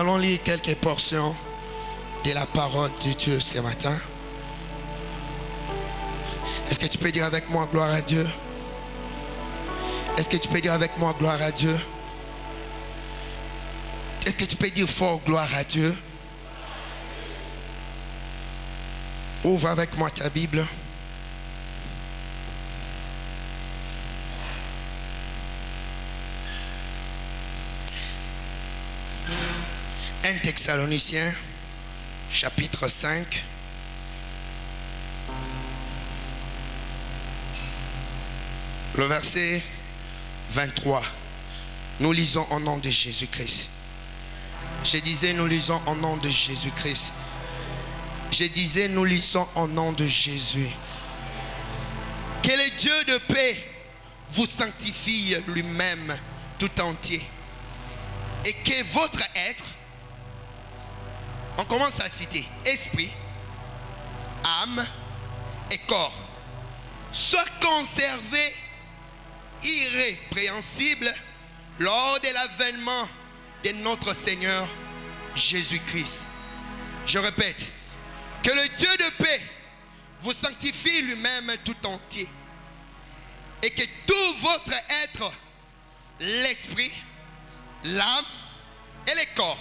allons lire quelques portions de la parole de Dieu ce matin. Est-ce que tu peux dire avec moi gloire à Dieu? Est-ce que tu peux dire avec moi gloire à Dieu? Est-ce que tu peux dire fort gloire à Dieu? Ouvre avec moi ta Bible. 1 Thessaloniciens, chapitre 5. Le verset 23. Nous lisons au nom de Jésus-Christ. Je disais, nous lisons au nom de Jésus-Christ. Je disais, nous lisons au nom de Jésus. Que le Dieu de paix vous sanctifie lui-même tout entier. Et que votre être, on commence à citer, esprit, âme et corps, soit conservé irrépréhensible lors de l'avènement de notre Seigneur Jésus-Christ. Je répète, que le Dieu de paix vous sanctifie lui-même tout entier et que tout votre être, l'esprit, l'âme et le corps,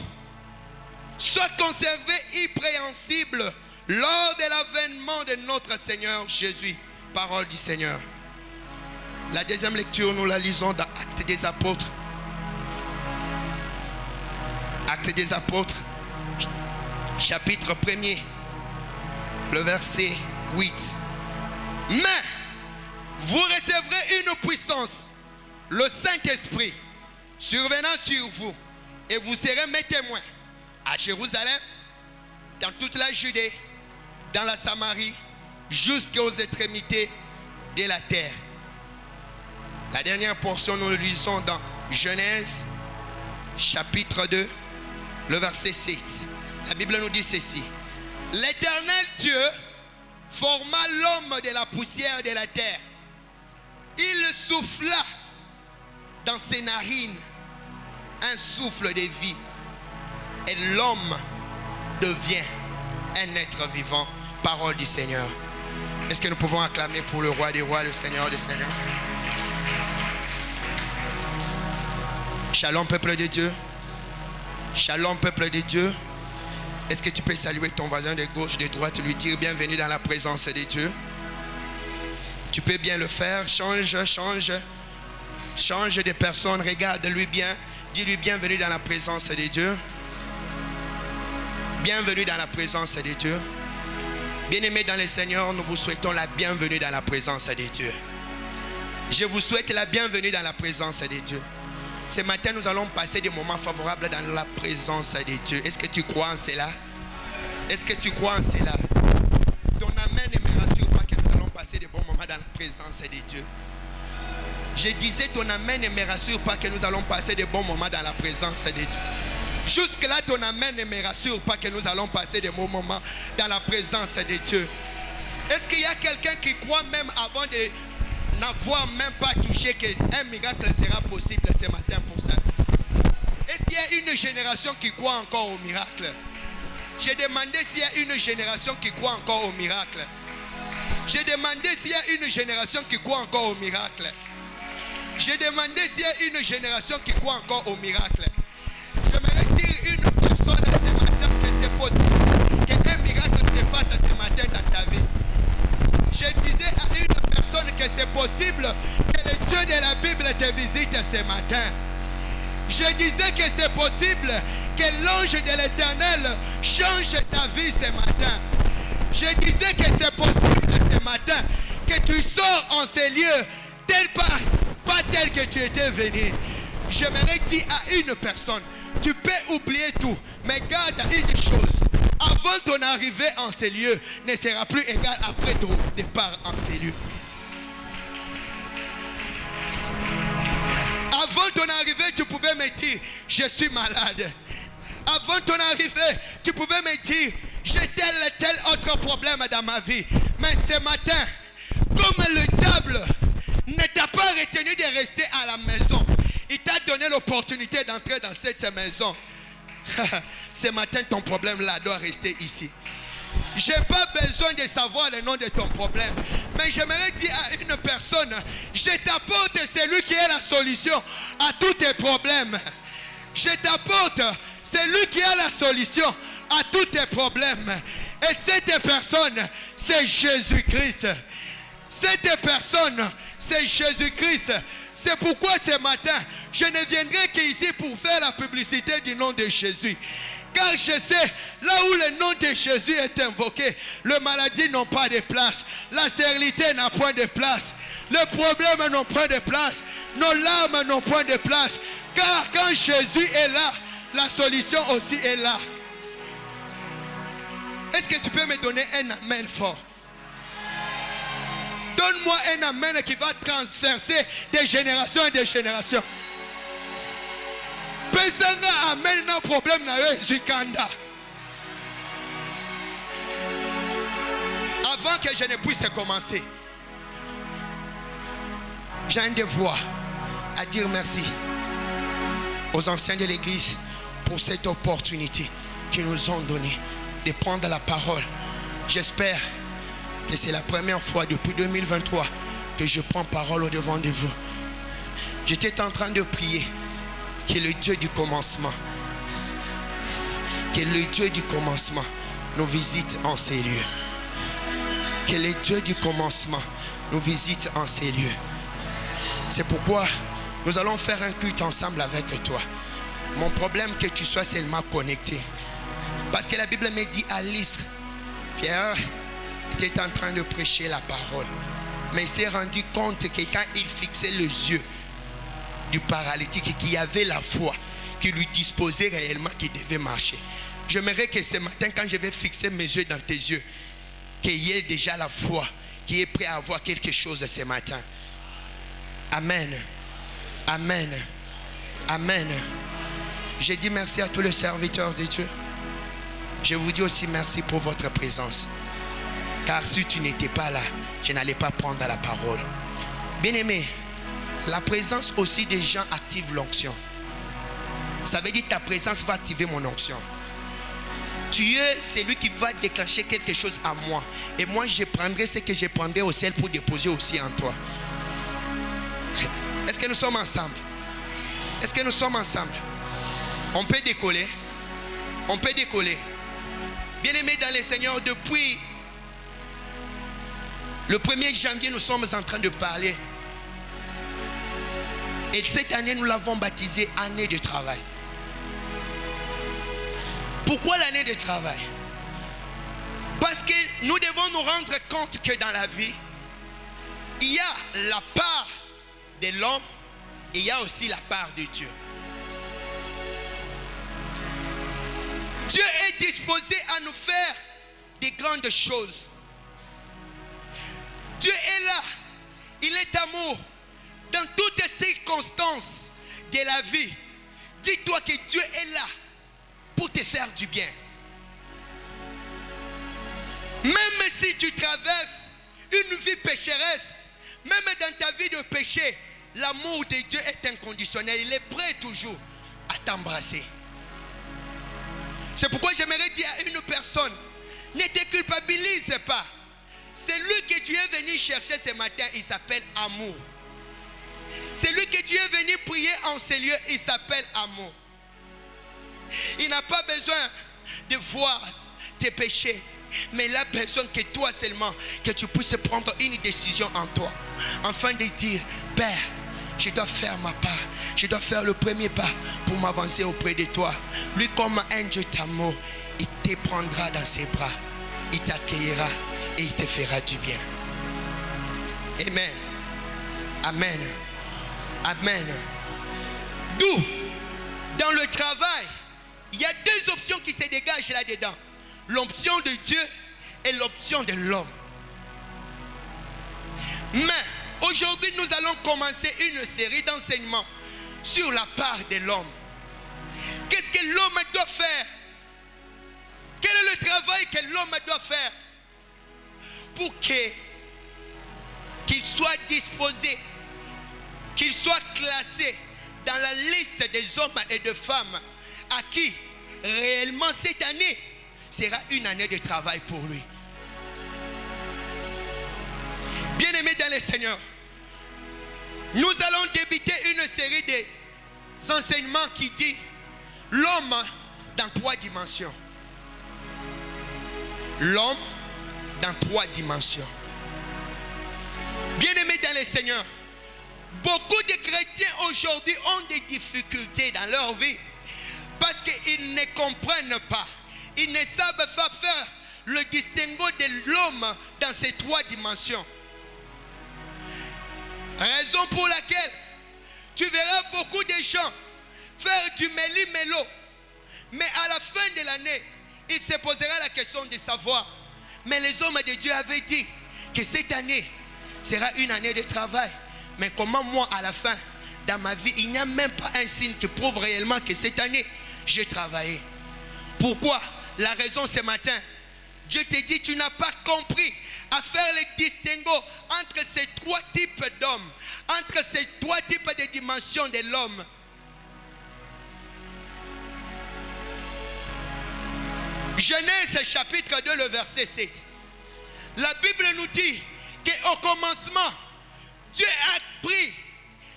soit conservé irrépréhensible lors de l'avènement de notre Seigneur Jésus. Parole du Seigneur. La deuxième lecture, nous la lisons dans Actes des Apôtres. Actes des Apôtres, chapitre 1er, le verset 8. Mais vous recevrez une puissance, le Saint-Esprit, survenant sur vous, et vous serez mes témoins à Jérusalem, dans toute la Judée, dans la Samarie, jusqu'aux extrémités de la terre. La dernière portion, nous le lisons dans Genèse, chapitre 2, le verset 7. La Bible nous dit ceci. L'Éternel Dieu forma l'homme de la poussière de la terre. Il souffla dans ses narines un souffle de vie. Et l'homme devient un être vivant. Parole du Seigneur. Est-ce que nous pouvons acclamer pour le roi des rois, le Seigneur des seigneurs? Shalom, peuple de Dieu. Shalom, peuple de Dieu. Est-ce que tu peux saluer ton voisin de gauche, de droite, lui dire bienvenue dans la présence de Dieu? Tu peux bien le faire. Change de personne. Regarde-lui bien. Dis-lui bienvenue dans la présence de Dieu. Bienvenue dans la présence de Dieu. Bien-aimés dans le Seigneur, nous vous souhaitons la bienvenue dans la présence de Dieu. Je vous souhaite la bienvenue dans la présence de Dieu. Ce matin, nous allons passer des moments favorables dans la présence de Dieu. Est-ce que tu crois en cela? Est-ce que tu crois en cela? Ton amen ne me rassure pas que nous allons passer des bons moments dans la présence de Dieu. Je disais, ton amen ne me rassure pas que nous allons passer des bons moments dans la présence de Dieu. Jusque-là, ton amen ne me rassure pas que nous allons passer des bons moments dans la présence de Dieu. Est-ce qu'il y a quelqu'un qui croit même avant de n'avoir même pas touché qu'un miracle sera possible ce matin pour ça? Est-ce qu'il y a une génération qui croit encore au miracle? J'ai demandé s'il y a une génération qui croit encore au miracle. J'ai demandé s'il y a une génération qui croit encore au miracle. J'ai demandé s'il y a une génération qui croit encore au miracle. J'aimerais dire une personne ce matin que c'est possible qu'un miracle se fasse ce matin dans ta vie. Je disais à une personne que c'est possible que le Dieu de la Bible te visite ce matin. Je disais que c'est possible que l'ange de l'Éternel change ta vie ce matin. Je disais que c'est possible ce matin que tu sors en ces lieux pas tel que tu étais venu. J'aimerais dire à une personne, tu peux oublier tout, mais garde une chose. Avant ton arrivée en ces lieux ne sera plus égal après ton départ en ces lieux. Avant ton arrivée, tu pouvais me dire, je suis malade. Avant ton arrivée, tu pouvais me dire, j'ai tel autre problème dans ma vie. Mais ce matin, comme le diable ne t'a pas retenu de rester à la maison, il t'a donné l'opportunité d'entrer dans cette maison. Ce matin, ton problème là doit rester ici. Je n'ai pas besoin de savoir le nom de ton problème. Mais j'aimerais dire à une personne, je t'apporte celui qui est la solution à tous tes problèmes. Je t'apporte celui qui a la solution à tous tes problèmes. Et cette personne, c'est Jésus-Christ. Cette personne, c'est Jésus-Christ. C'est pourquoi ce matin, je ne viendrai qu'ici pour faire la publicité du nom de Jésus. Car je sais, là où le nom de Jésus est invoqué, les maladies n'ont pas de place. La stérilité n'a point de place. Les problèmes n'ont point de place. Nos larmes n'ont point de place. Car quand Jésus est là, la solution aussi est là. Est-ce que tu peux me donner un amen fort? Donne-moi un amen qui va transverser des générations et des générations. Pesanga amen n'a problème na Zikanda. Avant que je ne puisse commencer, j'ai un devoir à dire merci aux anciens de l'église pour cette opportunité qu'ils nous ont donnée de prendre la parole. J'espère que c'est la première fois depuis 2023 que je prends parole au devant de vous. J'étais en train de prier que le Dieu du commencement, que le Dieu du commencement nous visite en ces lieux. Que le Dieu du commencement nous visite en ces lieux. C'est pourquoi nous allons faire un culte ensemble avec toi. Mon problème que tu sois seulement connecté. Parce que la Bible me dit à l'Istre, Pierre était en train de prêcher la parole. Mais il s'est rendu compte que quand il fixait les yeux du paralytique, qu'il y avait la foi qui lui disposait réellement qu'il devait marcher. J'aimerais que ce matin, quand je vais fixer mes yeux dans tes yeux, qu'il y ait déjà la foi qui est prêt à avoir quelque chose ce matin. Amen. Amen. Amen. Je dis merci à tous les serviteurs de Dieu. Je vous dis aussi merci pour votre présence. Car si tu n'étais pas là, je n'allais pas prendre la parole. Bien-aimé, la présence aussi des gens active l'onction. Ça veut dire que ta présence va activer mon onction. Tu es celui qui va déclencher quelque chose à moi. Et moi, je prendrai ce que je prendrai au ciel pour déposer aussi en toi. Est-ce que nous sommes ensemble? Est-ce que nous sommes ensemble? On peut décoller. On peut décoller. Bien-aimés dans le Seigneur, depuis le 1er janvier, nous sommes en train de parler. Et cette année, nous l'avons baptisé année de travail. Pourquoi l'année de travail? Parce que nous devons nous rendre compte que dans la vie, il y a la part de l'homme et il y a aussi la part de Dieu. Dieu est disposé à nous faire des grandes choses. Dieu est là. Il est amour. Dans toutes les circonstances de la vie, dis-toi que Dieu est là pour te faire du bien. Même si tu traverses une vie pécheresse, même dans ta vie de péché, l'amour de Dieu est inconditionnel. Il est prêt toujours à t'embrasser. C'est pourquoi j'aimerais dire à une personne, ne te culpabilise pas. Celui que tu es venu chercher ce matin, il s'appelle amour. Celui que tu es venu prier en ces lieux, il s'appelle amour. Il n'a pas besoin de voir tes péchés, mais il a besoin que toi seulement, que tu puisses prendre une décision en toi, afin de dire, Père, je dois faire ma part, je dois faire le premier pas pour m'avancer auprès de toi. Lui, comme un Dieu d'amour, il te prendra dans ses bras, il t'accueillera et il te fera du bien. Amen. Amen. Amen. D'où, dans le travail, il y a deux options qui se dégagent là-dedans. L'option de Dieu et l'option de l'homme. Mais aujourd'hui, nous allons commencer une série d'enseignements sur la part de l'homme. Qu'est-ce que l'homme doit faire? Quel est le travail que l'homme doit faire pour qu'il soit disposé, qu'il soit classé dans la liste des hommes et des femmes à qui réellement cette année sera une année de travail pour lui. Bien-aimés dans le Seigneur, nous allons débuter une série d'enseignements qui dit l'homme dans 3 dimensions. L'homme dans 3 dimensions. Bien-aimés dans le Seigneur, beaucoup de chrétiens aujourd'hui ont des difficultés dans leur vie parce qu'ils ne comprennent pas. Ils ne savent pas faire le distinguo de l'homme dans ces 3 dimensions. Raison pour laquelle tu verras beaucoup de gens faire du méli-mélo. Mais à la fin de l'année, il se posera la question de savoir. Mais les hommes de Dieu avaient dit que cette année sera une année de travail. Mais comment moi, à la fin, dans ma vie, il n'y a même pas un signe qui prouve réellement que cette année, j'ai travaillé. Pourquoi? La raison ce matin, Dieu te dit, tu n'as pas compris à faire le distinguo entre ces 3 types d'hommes, entre ces 3 types de dimensions de l'homme. Genèse chapitre 2, le verset 7. La Bible nous dit qu'au commencement, Dieu a pris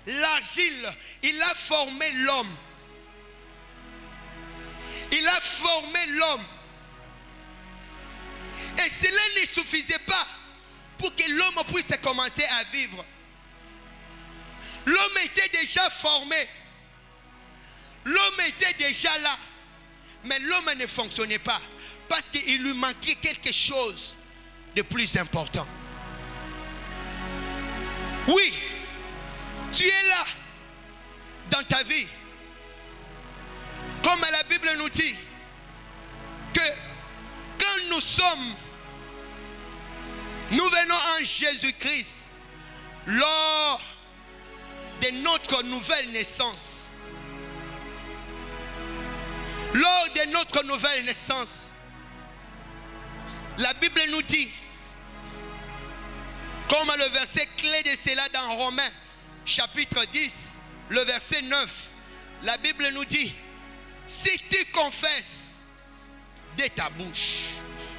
l'argile, il a formé l'homme. Il a formé l'homme. Et cela ne suffisait pas pour que l'homme puisse commencer à vivre. L'homme était déjà formé. L'homme était déjà là. Mais l'homme ne fonctionnait pas parce qu'il lui manquait quelque chose de plus important. Oui, tu es là dans ta vie. Comme la Bible nous dit que quand nous venons en Jésus-Christ lors de notre nouvelle naissance. Lors de notre nouvelle naissance, la Bible nous dit, comme le verset clé de cela dans Romains chapitre 10, le verset 9, la Bible nous dit, si tu confesses de ta bouche,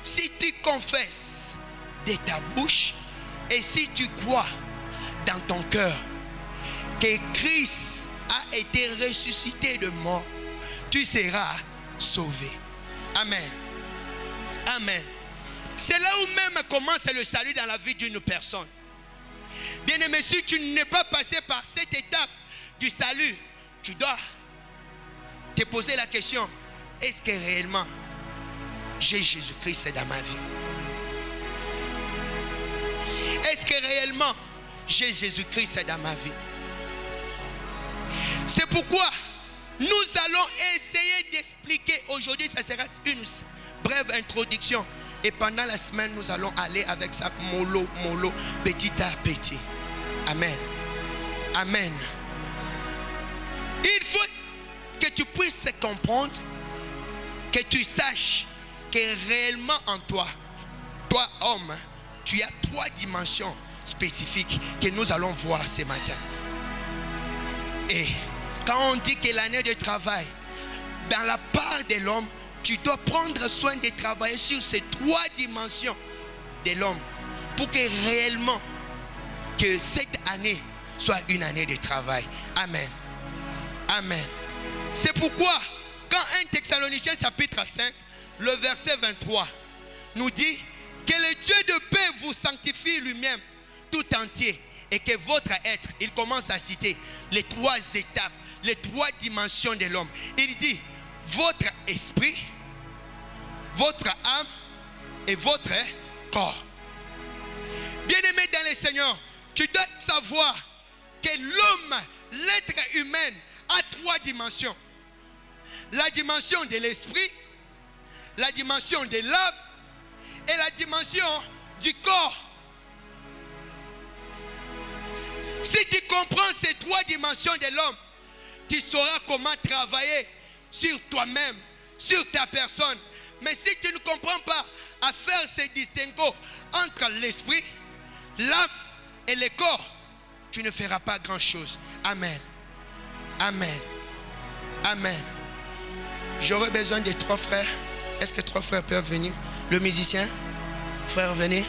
si tu confesses de ta bouche et si tu crois dans ton cœur que Christ a été ressuscité de mort, tu seras sauvé. Amen. Amen. C'est là où même commence le salut dans la vie d'une personne. Bien-aimé, si tu n'es pas passé par cette étape du salut, tu dois te poser la question, est-ce que réellement j'ai Jésus-Christ dans ma vie? Est-ce que réellement j'ai Jésus-Christ dans ma vie? C'est pourquoi nous allons essayer d'expliquer aujourd'hui, ça sera une brève introduction. Et pendant la semaine, nous allons aller avec ça mollo, petit à petit. Amen. Amen. Il faut que tu puisses comprendre, que tu saches que réellement en toi, toi homme, tu as 3 dimensions spécifiques que nous allons voir ce matin. Et quand on dit que l'année de travail, dans la part de l'homme, tu dois prendre soin de travailler sur ces 3 dimensions de l'homme pour que réellement que cette année soit une année de travail. Amen. Amen. C'est pourquoi quand 1 Thessaloniciens chapitre 5, le verset 23 nous dit que le Dieu de paix vous sanctifie lui-même tout entier et que votre être, il commence à citer les 3 étapes, les 3 dimensions de l'homme. Il dit votre esprit, votre âme et votre corps. Bien-aimé dans le Seigneur, tu dois savoir que l'homme, l'être humain, a 3 dimensions. La dimension de l'esprit, la dimension de l'âme et la dimension du corps. Si tu comprends ces 3 dimensions de l'homme, tu sauras comment travailler sur toi-même, sur ta personne. Mais si tu ne comprends pas à faire ces distinguos entre l'esprit, l'âme et le corps, tu ne feras pas grand-chose. Amen. Amen. Amen. J'aurais besoin de 3 frères. Est-ce que 3 frères peuvent venir? Le musicien, frère, venez.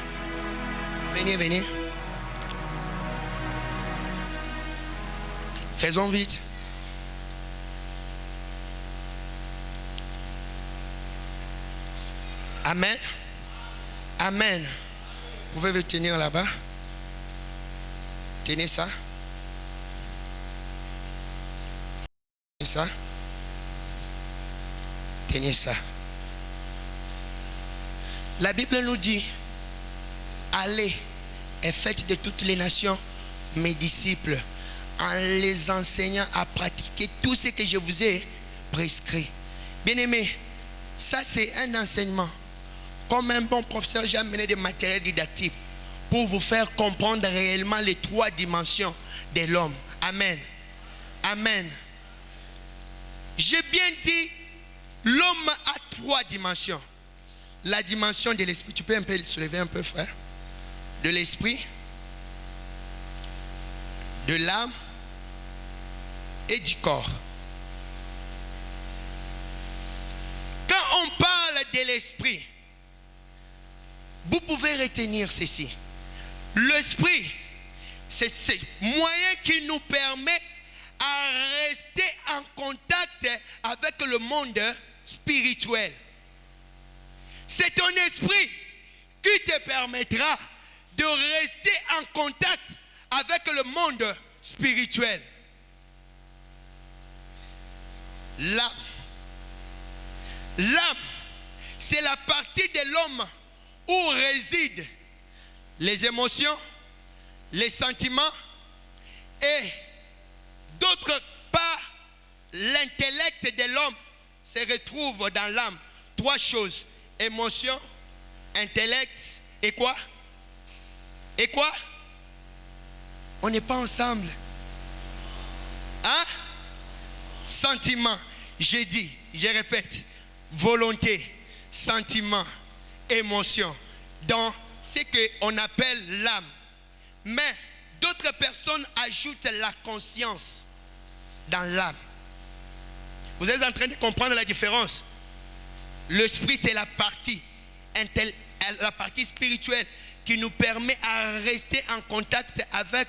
Venez, venez. Faisons vite. Amen. Amen. Vous pouvez vous tenir là-bas. Tenez ça. Tenez ça. Tenez ça. La Bible nous dit, allez et faites de toutes les nations mes disciples, en les enseignant à pratiquer tout ce que je vous ai prescrit. Bien-aimés, ça c'est un enseignement. Comme un bon professeur, j'ai amené des matériels didactiques pour vous faire comprendre réellement les 3 dimensions de l'homme. Amen. Amen. J'ai bien dit, l'homme a 3 dimensions. La dimension de l'esprit. Tu peux un peu se lever un peu, frère. De l'esprit, de l'âme et du corps. Quand on parle de l'esprit, vous pouvez retenir ceci. L'esprit, c'est ce moyen qui nous permet à rester en contact avec le monde spirituel. C'est ton esprit qui te permettra de rester en contact avec le monde spirituel. L'âme. L'âme, c'est la partie de l'homme où résident les émotions, les sentiments et d'autre part, l'intellect de l'homme se retrouve dans l'âme. 3 choses. Émotion, intellect et quoi? Et quoi? On n'est pas ensemble. Hein? Sentiment. J'ai dit, je répète. Volonté, sentiment, émotion. Dans ce qu'on appelle l'âme. Mais d'autres personnes ajoutent la conscience dans l'âme. Vous êtes en train de comprendre la différence? L'esprit, c'est la partie spirituelle qui nous permet à rester en contact avec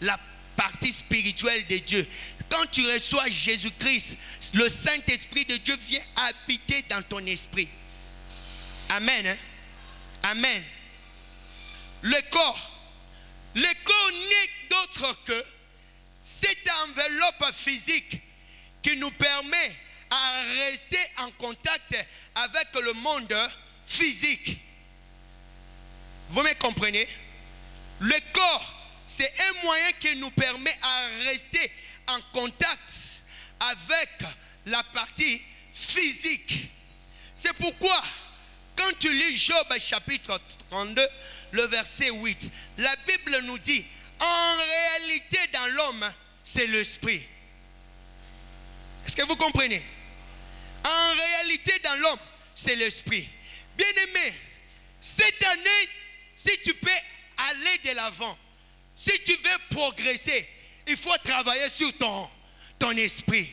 la partie spirituelle de Dieu. Quand tu reçois Jésus-Christ, le Saint-Esprit de Dieu vient habiter dans ton esprit. Amen. Hein? Amen. Le corps n'est d'autre que cette enveloppe physique qui nous permet à rester en contact avec le monde physique. Vous me comprenez? Le corps, c'est un moyen qui nous permet à rester en contact avec la partie physique. C'est pourquoi, quand tu lis Job chapitre 32, le verset 8, la Bible nous dit, en réalité dans l'homme, c'est l'esprit. Est-ce que vous comprenez? En réalité dans l'homme, c'est l'esprit. Bien-aimé, cette année, si tu peux aller de l'avant, si tu veux progresser, il faut travailler sur ton esprit.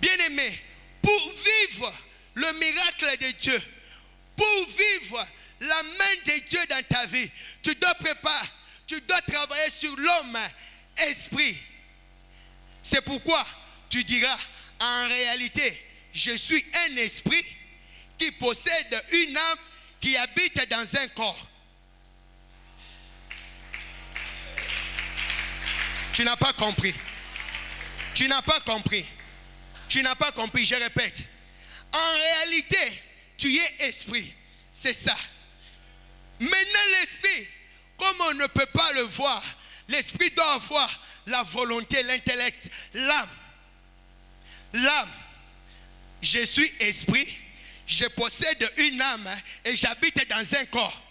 Bien-aimé, pour vivre le miracle de Dieu, pour vivre la main de Dieu dans ta vie, tu dois travailler sur l'homme esprit. C'est pourquoi tu diras, en réalité, je suis un esprit qui possède une âme qui habite dans un corps. Tu n'as pas compris. Tu n'as pas compris. Tu n'as pas compris, je répète. En réalité, tu es esprit. C'est ça. Maintenant, l'esprit, comme on ne peut pas le voir, l'esprit doit avoir la volonté, l'intellect, l'âme. L'âme. Je suis esprit, je possède une âme et j'habite dans un corps.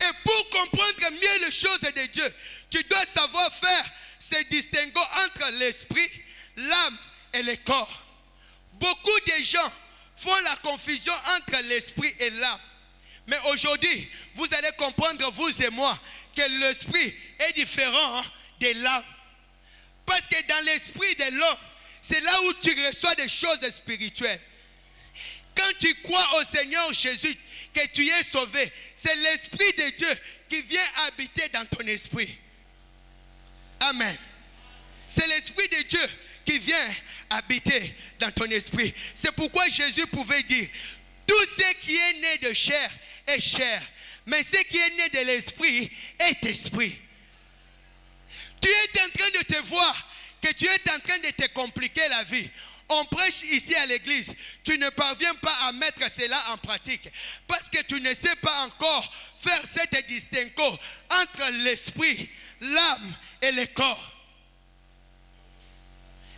Et pour comprendre mieux les choses de Dieu, tu dois savoir faire ce distinguo entre l'esprit, l'âme et le corps. Beaucoup de gens font la confusion entre l'esprit et l'âme. Mais aujourd'hui, vous allez comprendre, vous et moi, que l'esprit est différent de l'âme. Parce que dans l'esprit de l'homme, c'est là où tu reçois des choses spirituelles. Quand tu crois au Seigneur Jésus, que tu es sauvé, c'est l'Esprit de Dieu qui vient habiter dans ton esprit. Amen. C'est l'Esprit de Dieu qui vient habiter dans ton esprit. C'est pourquoi Jésus pouvait dire, tout ce qui est né de chair est chair, mais ce qui est né de l'esprit est esprit. Tu es en train de te voir que tu es en train de te compliquer la vie. On prêche ici à l'église. Tu ne parviens pas à mettre cela en pratique parce que tu ne sais pas encore faire cette distinction entre l'esprit, l'âme et le corps.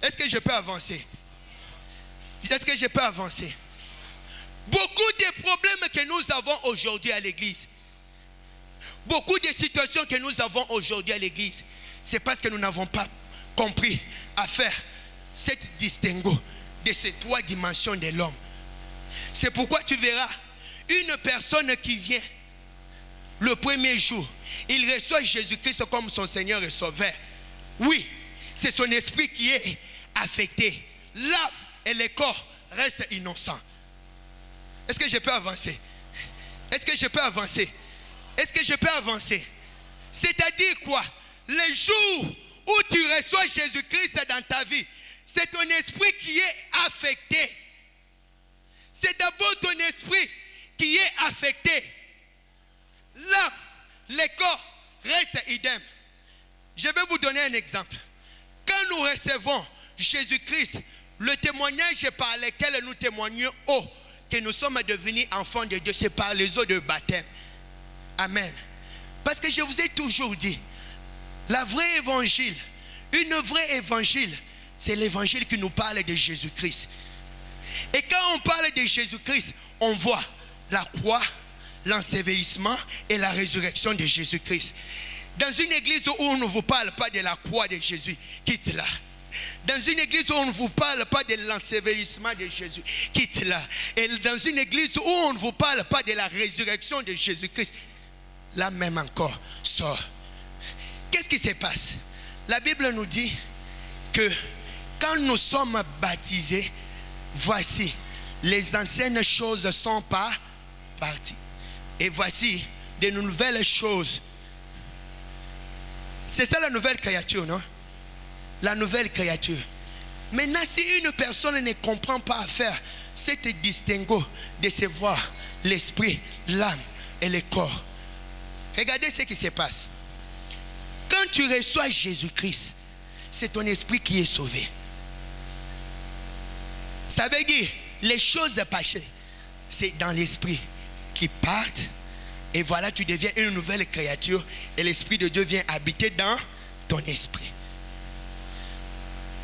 Est-ce que je peux avancer? Est-ce que je peux avancer? Beaucoup de problèmes que nous avons aujourd'hui à l'église, beaucoup de situations que nous avons aujourd'hui à l'église, c'est parce que nous n'avons pas compris à faire cette distinction de ces trois dimensions de l'homme. C'est pourquoi tu verras une personne qui vient le premier jour, il reçoit Jésus-Christ comme son Seigneur et Sauveur. Oui, c'est son esprit qui est affecté. L'âme et le corps restent innocents. Est-ce que je peux avancer? Est-ce que je peux avancer? Est-ce que je peux avancer? C'est-à-dire quoi? Le jour où tu reçois Jésus-Christ dans ta vie, c'est ton esprit qui est affecté. C'est d'abord ton esprit qui est affecté. L'âme, le corps restent idem. Je vais vous donner un exemple. Quand nous recevons Jésus-Christ, le témoignage par lequel nous témoignons que nous sommes devenus enfants de Dieu, c'est par les eaux de baptême. Amen. Parce que je vous ai toujours dit, la vraie évangile, une vraie évangile, c'est l'évangile qui nous parle de Jésus-Christ. Et quand on parle de Jésus-Christ, on voit la croix, l'ensevelissement et la résurrection de Jésus-Christ. Dans une église où on ne vous parle pas de la croix de Jésus, quitte-la. Dans une église où on ne vous parle pas de l'ensevelissement de Jésus, quitte-la. Et dans une église où on ne vous parle pas de la résurrection de Jésus-Christ, là même encore, sort. Qu'est-ce qui se passe? La Bible nous dit que quand nous sommes baptisés, voici, les anciennes choses sont pas parties. Et voici de nouvelles choses. C'est ça la nouvelle créature, non? La nouvelle créature. Maintenant, si une personne ne comprend pas à faire cette distinction de se voir l'esprit, l'âme et le corps, regardez ce qui se passe. Quand tu reçois Jésus-Christ, c'est ton esprit qui est sauvé. Ça veut dire, les choses passées, c'est dans l'esprit qui partent. Et voilà, tu deviens une nouvelle créature. Et l'Esprit de Dieu vient habiter dans ton esprit.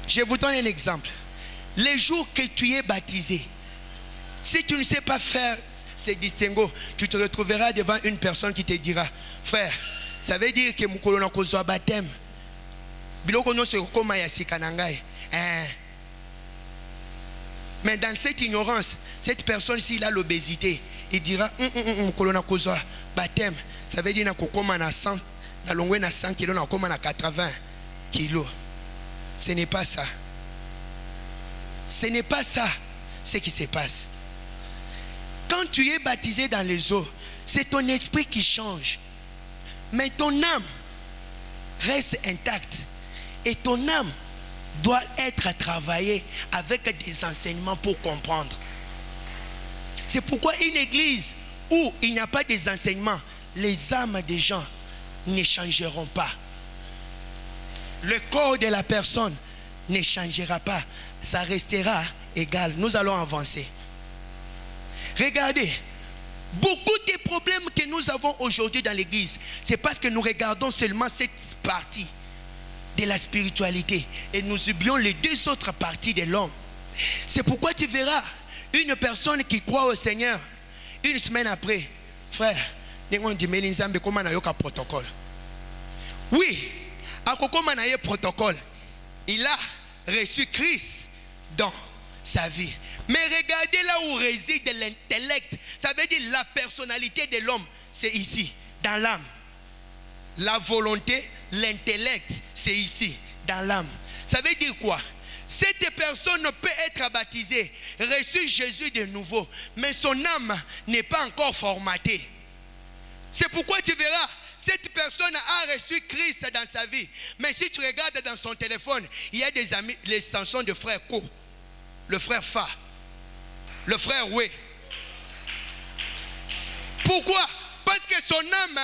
Je vous donne un exemple. Les jours que tu es baptisé, si tu ne sais pas faire ces distinguos, tu te retrouveras devant une personne qui te dira, frère, ça veut dire que mukolo na kozwa baptême. Biloko no se koma ya sikanangai. Mais dans cette ignorance, cette personne, s'il a l'obésité, il dira, mukolo na kozwa baptême. Ça veut dire na kokoma na 100, na longwe na 100 kilos, na kokoma na 80 kilos. Ce n'est pas ça. Ce n'est pas ça ce qui se passe. Quand tu es baptisé dans les eaux, c'est ton esprit qui change. Mais ton âme reste intacte. Et ton âme doit être travaillée avec des enseignements pour comprendre. C'est pourquoi une église où il n'y a pas des enseignements, les âmes des gens ne changeront pas. Le corps de la personne ne changera pas. Ça restera égal. Nous allons avancer. Regardez. Beaucoup de problèmes que nous avons aujourd'hui dans l'église, c'est parce que nous regardons seulement cette partie de la spiritualité et nous oublions les deux autres parties de l'homme. C'est pourquoi tu verras une personne qui croit au Seigneur, une semaine après, frère, comment on a protocole. Oui, à protocole, il a reçu Christ dans sa vie. Mais regardez là où réside l'intellect. Ça veut dire la personnalité de l'homme, c'est ici, dans l'âme. La volonté, l'intellect, c'est ici, dans l'âme. Ça veut dire quoi? Cette personne peut être baptisée, reçu Jésus de nouveau, mais son âme n'est pas encore formatée. C'est pourquoi tu verras, cette personne a reçu Christ dans sa vie. Mais si tu regardes dans son téléphone, il y a des amis, les chansons de frère Ko, le frère Fa, le frère Wé. Pourquoi? Parce que son âme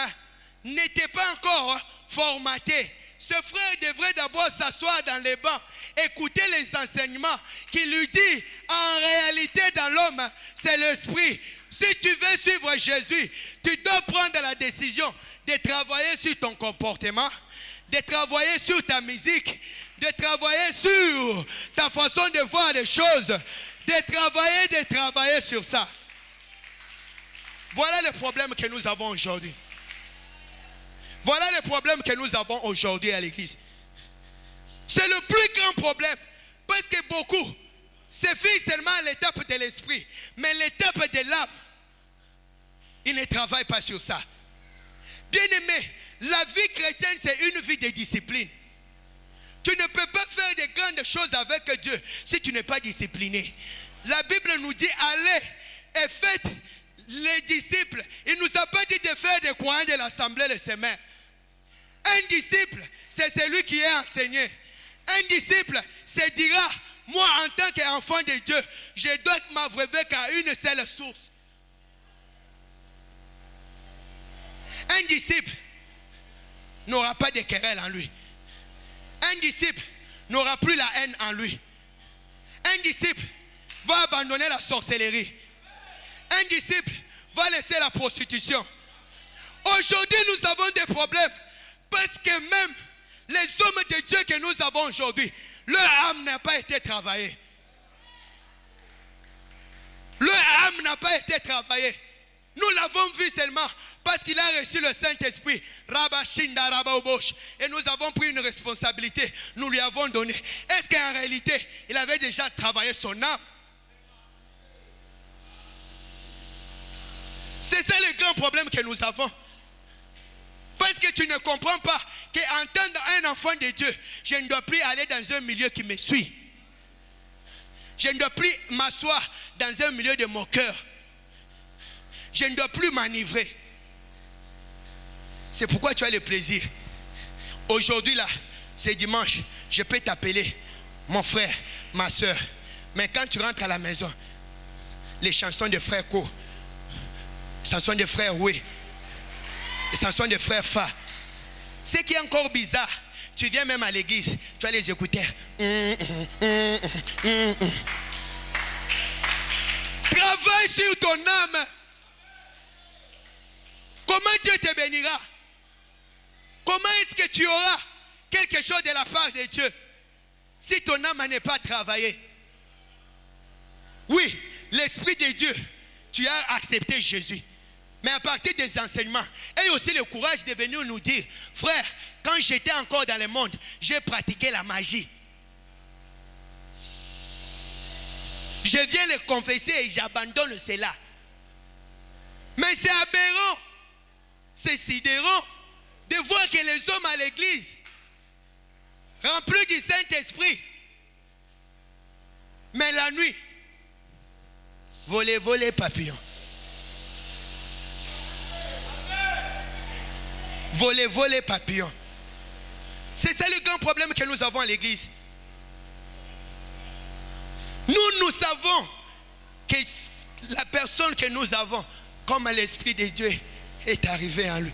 n'était pas encore formatée. Ce frère devrait d'abord s'asseoir dans les bancs, écouter les enseignements qui lui disent, en réalité dans l'homme, c'est l'esprit. Si tu veux suivre Jésus, tu dois prendre la décision de travailler sur ton comportement, de travailler sur ta musique, de travailler sur ta façon de voir les choses, de travailler sur ça. Voilà le problème que nous avons aujourd'hui. Voilà le problème que nous avons aujourd'hui à l'église. C'est le plus grand problème. Parce que beaucoup se fient seulement à l'étape de l'esprit. Mais l'étape de l'âme, ils ne travaillent pas sur ça. Bien aimé, la vie chrétienne, c'est une vie de discipline. Tu ne peux pas faire de grandes choses avec Dieu si tu n'es pas discipliné. La Bible nous dit, allez et faites les disciples. Il ne nous a pas dit de faire des croyants de l'assemblée de ses mains. Un disciple, c'est celui qui est enseigné. Un disciple se dira, moi en tant qu'enfant de Dieu, je dois m'abreuver qu'à une seule source. Un disciple n'aura pas de querelle en lui. Un disciple n'aura plus la haine en lui. Un disciple va abandonner la sorcellerie. Un disciple va laisser la prostitution. Aujourd'hui, nous avons des problèmes. Parce que même les hommes de Dieu que nous avons aujourd'hui, leur âme n'a pas été travaillée. Leur âme n'a pas été travaillée. Nous l'avons vu seulement parce qu'il a reçu le Saint-Esprit. Et nous avons pris une responsabilité. Nous lui avons donné. Est-ce qu'en réalité, il avait déjà travaillé son âme? C'est ça le grand problème que nous avons. Parce que tu ne comprends pas qu'en tant qu'un enfant de Dieu, je ne dois plus aller dans un milieu qui me suit. Je ne dois plus m'asseoir dans un milieu de moqueurs. Je ne dois plus m'enivrer. C'est pourquoi tu as le plaisir. Aujourd'hui là, c'est dimanche, je peux t'appeler mon frère, ma soeur. Mais quand tu rentres à la maison, les chansons de frère Ko, les chansons de frère Wé, les chansons de frère Fa. Ce qui est encore bizarre, tu viens même à l'église, tu as les écouteurs. Travaille sur ton âme. Comment Dieu te bénira? Comment est-ce que tu auras quelque chose de la part de Dieu si ton âme n'est pas travaillée? Oui, l'Esprit de Dieu, tu as accepté Jésus. Mais à partir des enseignements, et aussi le courage de venir nous dire, frère, quand j'étais encore dans le monde, j'ai pratiqué la magie. Je viens le confesser et j'abandonne cela. Mais c'est aberrant, c'est sidérant de voir que les hommes à l'église, remplis du Saint-Esprit, mais la nuit, voler papillon. Voler papillon. C'est ça le grand problème que nous avons à l'église. Nous savons que la personne que nous avons, comme l'Esprit de Dieu est arrivé en lui,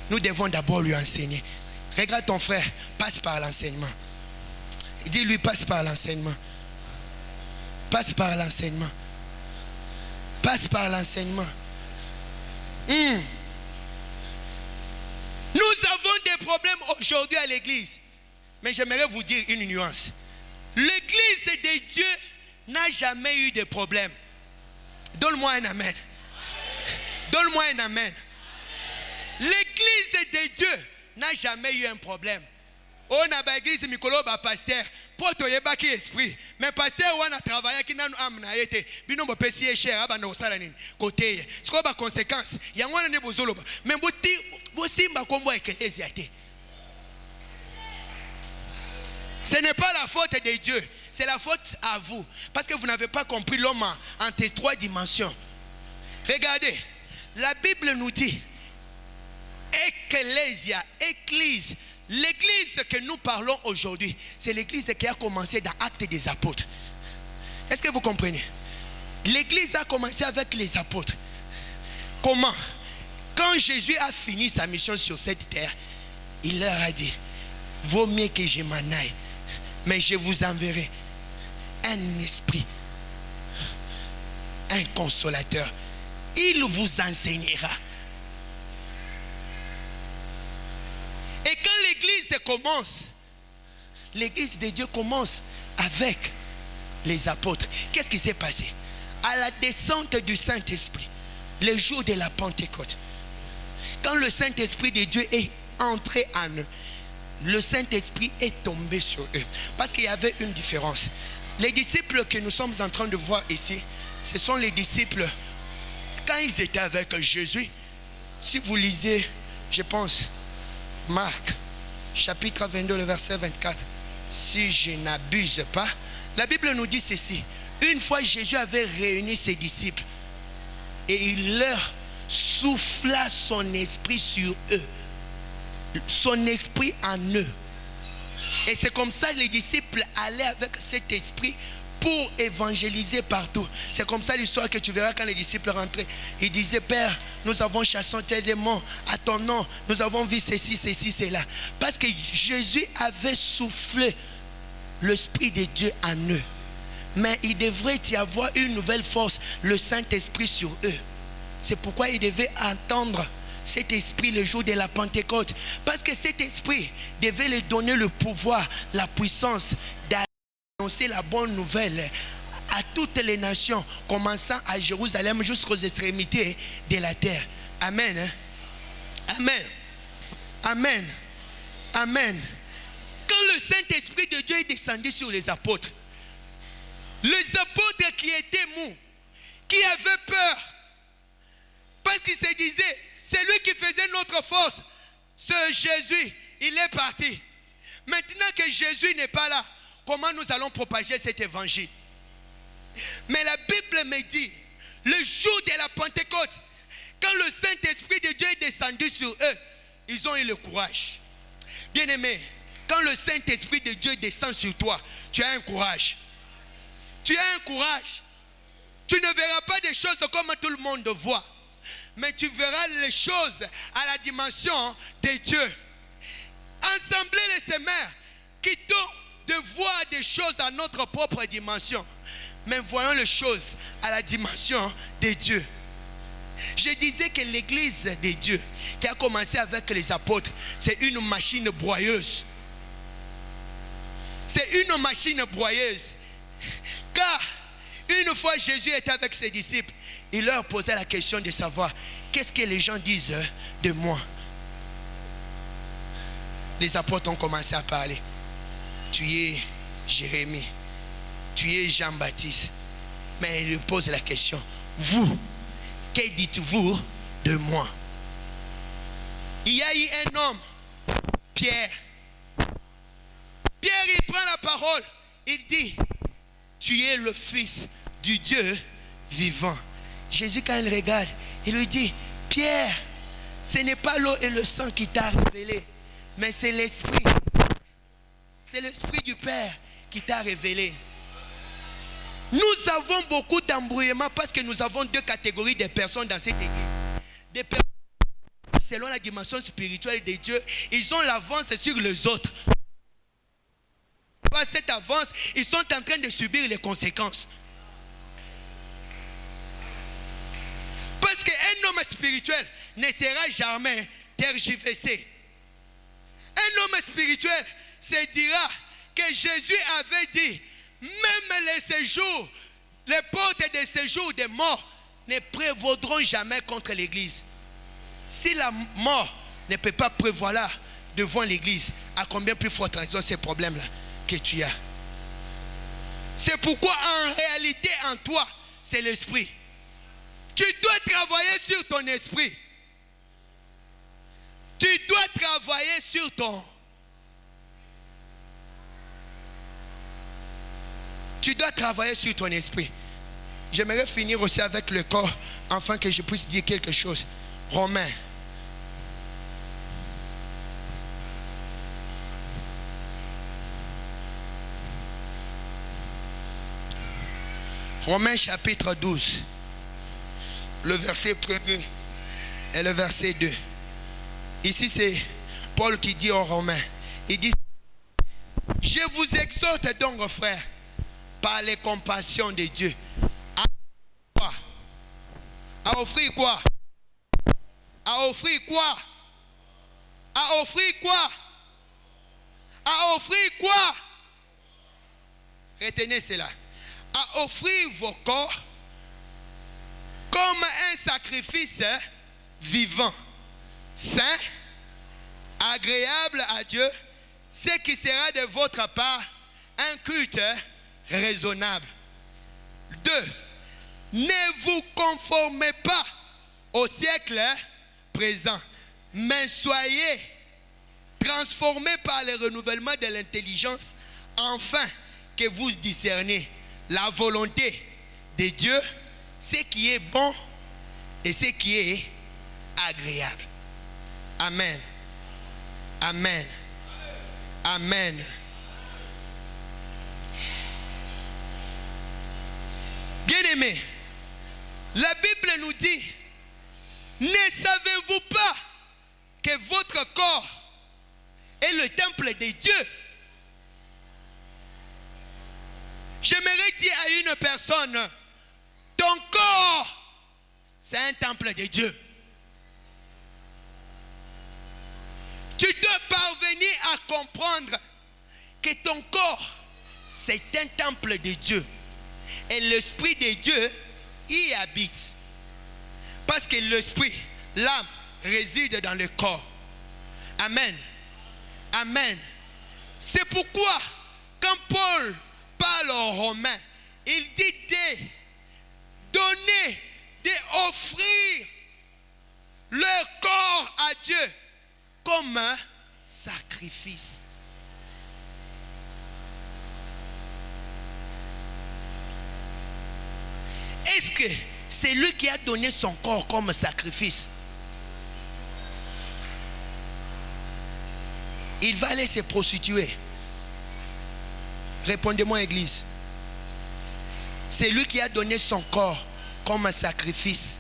nous devons d'abord lui enseigner. Regarde ton frère, passe par l'enseignement. Dis-lui, passe par l'enseignement. Passe par l'enseignement. Passe par l'enseignement. Nous avons des problèmes aujourd'hui à l'église. Mais j'aimerais vous dire une nuance. L'église de Dieu n'a jamais eu de problème. Donne-moi un amen. Donne-moi un amen. L'église de Dieu n'a jamais eu un problème. On a une église Mikolo ba pasteur pour te yebaki esprit mais pasteur on a travaillé qui n'a amna été binombo pesi cher aba na osala nini côté c'est quoi ba conséquence ya ngwana ne bozoloba mais bosimba kombo ekelezia te Ce n'est pas la faute de Dieu, c'est la faute à vous. Parce que vous n'avez pas compris l'homme entre 3 dimensions. Regardez, la Bible nous dit, Ecclésia, Église. L'église que nous parlons aujourd'hui, c'est l'église qui a commencé dans Actes des Apôtres. Est-ce que vous comprenez? L'église a commencé avec les apôtres. Comment? Quand Jésus a fini sa mission sur cette terre, il leur a dit, vaut mieux que je m'en aille, mais je vous enverrai un esprit, un consolateur. Il vous enseignera. Et quand l'église commence, l'église de Dieu commence avec les apôtres. Qu'est-ce qui s'est passé? À la descente du Saint-Esprit, le jour de la Pentecôte, quand le Saint-Esprit de Dieu est entré en eux, le Saint-Esprit est tombé sur eux. Parce qu'il y avait une différence. Les disciples que nous sommes en train de voir ici, ce sont les disciples, quand ils étaient avec Jésus, si vous lisez, je pense, Marc, chapitre 22, le verset 24, si je n'abuse pas, la Bible nous dit ceci. Une fois Jésus avait réuni ses disciples et il leur souffla son esprit sur eux, son esprit en eux. Et c'est comme ça que les disciples allaient avec cet esprit pour évangéliser partout. C'est comme ça l'histoire que tu verras quand les disciples rentraient. Ils disaient, Père, nous avons chassé tel démon à ton nom. Nous avons vu ceci, ceci, cela. Parce que Jésus avait soufflé l'Esprit de Dieu en eux. Mais il devrait y avoir une nouvelle force, le Saint-Esprit sur eux. C'est pourquoi ils devaient entendre cet esprit le jour de la Pentecôte. Parce que cet esprit devait leur donner le pouvoir, la puissance d'annoncer la bonne nouvelle à toutes les nations, commençant à Jérusalem jusqu'aux extrémités de la terre. Amen. Amen. Amen. Amen. Quand le Saint-Esprit de Dieu est descendu sur les apôtres qui étaient mous, qui avaient peur, parce qu'ils se disaient, c'est lui qui faisait notre force. Ce Jésus, il est parti. Maintenant que Jésus n'est pas là, comment nous allons propager cet évangile? Mais la Bible me dit, le jour de la Pentecôte, quand le Saint-Esprit de Dieu est descendu sur eux, ils ont eu le courage. Bien-aimé, quand le Saint-Esprit de Dieu descend sur toi, tu as un courage. Tu as un courage. Tu ne verras pas des choses comme tout le monde voit, mais tu verras les choses à la dimension de Dieu. Assemblée les semeurs, quittons de voir des choses à notre propre dimension, mais voyons les choses à la dimension de Dieu. Je disais que l'église de Dieu qui a commencé avec les apôtres, c'est une machine broyeuse. C'est une machine broyeuse. Car une fois Jésus était avec ses disciples, il leur posait la question de savoir qu'est-ce que les gens disent de moi. Les apôtres ont commencé à parler. Tu es Jérémie, tu es Jean-Baptiste. Mais il lui pose la question, vous, que dites-vous de moi? Il y a eu un homme, Pierre. Pierre, il prend la parole. Il dit, tu es le Fils du Dieu vivant. Jésus, quand il regarde, il lui dit, Pierre, ce n'est pas l'eau et le sang qui t'a révélé, mais c'est l'Esprit. C'est l'Esprit du Père qui t'a révélé. Nous avons beaucoup d'embrouillements parce que nous avons deux catégories de personnes dans cette église. Des personnes, selon la dimension spirituelle de Dieu, ils ont l'avance sur les autres. Par cette avance, ils sont en train de subir les conséquences. Parce qu'un homme spirituel ne sera jamais tergiversé. Un homme spirituel se dira que Jésus avait dit, même les séjours, les portes des séjours des morts ne prévaudront jamais contre l'église. Si la mort ne peut pas prévaloir devant l'église, à combien plus forte raison ces problèmes-là que tu as? C'est pourquoi en réalité en toi, c'est l'esprit. Tu dois travailler sur ton esprit. Tu dois travailler sur ton. Tu dois travailler sur ton esprit. J'aimerais finir aussi avec le corps, afin que je puisse dire quelque chose. Romains. Romains chapitre 12. Le verset 1er et le verset 2. Ici c'est Paul qui dit aux Romains. Il dit: je vous exhorte donc, frères, par les compassions de Dieu, à offrir quoi? À offrir quoi? À offrir quoi? À offrir quoi? Retenez cela. À offrir vos corps comme un sacrifice vivant, saint, agréable à Dieu, ce qui sera de votre part un culte raisonnable. 2. Ne vous conformez pas au siècle présent, mais soyez transformés par le renouvellement de l'intelligence, afin que vous discerniez la volonté de Dieu, ce qui est bon et ce qui est agréable. Amen. Amen. Amen. Bien-aimés, la Bible nous dit: ne savez-vous pas que votre corps est le temple de Dieu? J'aimerais dire à une personne: ton corps, c'est un temple de Dieu. Tu dois parvenir à comprendre que ton corps, c'est un temple de Dieu. Et l'Esprit de Dieu y habite. Parce que l'Esprit, l'âme, réside dans le corps. Amen. Amen. C'est pourquoi, quand Paul parle aux Romains, il dit de donner, d'offrir leur corps à Dieu comme un sacrifice. Est-ce que c'est lui qui a donné son corps comme sacrifice? Il va aller se prostituer. Répondez-moi, Église. C'est lui qui a donné son corps comme un sacrifice.